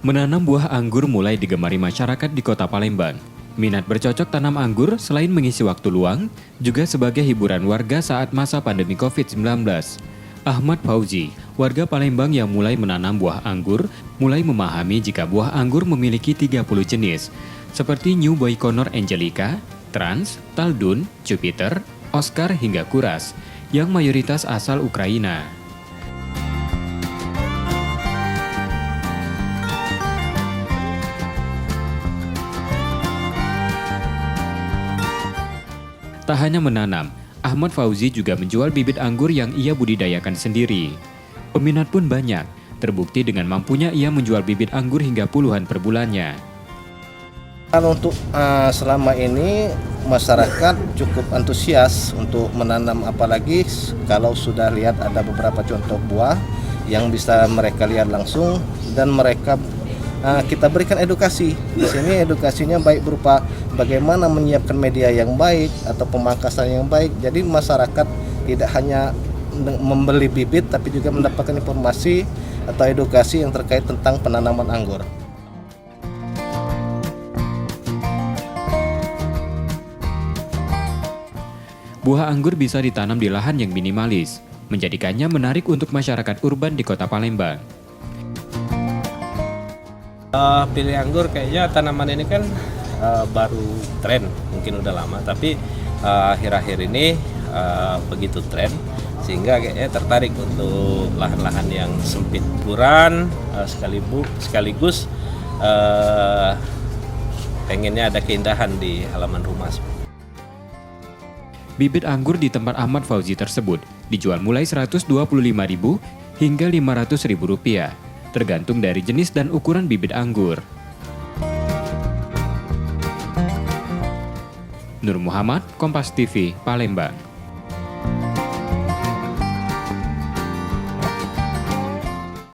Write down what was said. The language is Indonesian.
Menanam buah anggur mulai digemari masyarakat di kota Palembang. Minat bercocok tanam anggur selain mengisi waktu luang, juga sebagai hiburan warga saat masa pandemi COVID-19. Ahmad Fauzi, warga Palembang yang mulai menanam buah anggur, mulai memahami jika buah anggur memiliki 30 jenis, seperti New Boykonur Angelica, Trans, Taldun, Jupiter, Oscar hingga Kuras, yang mayoritas asal Ukraina. Tak hanya menanam, Ahmad Fauzi juga menjual bibit anggur yang ia budidayakan sendiri. Peminat pun banyak, terbukti dengan mampunya ia menjual bibit anggur hingga puluhan per bulannya. Kalau untuk selama ini masyarakat cukup antusias untuk menanam, apalagi kalau sudah lihat ada beberapa contoh buah yang bisa mereka lihat langsung dan mereka kita berikan edukasi. Di sini edukasinya baik berupa bagaimana menyiapkan media yang baik atau pemangkasan yang baik. Jadi masyarakat tidak hanya membeli bibit tapi juga mendapatkan informasi atau edukasi yang terkait tentang penanaman anggur. Buah anggur bisa ditanam di lahan yang minimalis, menjadikannya menarik untuk masyarakat urban di kota Palembang. Pilih anggur kayaknya tanaman ini kan baru tren, mungkin udah lama, tapi akhir-akhir ini begitu tren sehingga kayaknya tertarik untuk lahan-lahan yang sempit ukuran, sekaligus pengennya ada keindahan di halaman rumah. Bibit anggur di tempat Ahmad Fauzi tersebut dijual mulai Rp125.000 hingga Rp500.000, tergantung dari jenis dan ukuran bibit anggur. Nur Muhammad, Kompas TV, Palembang.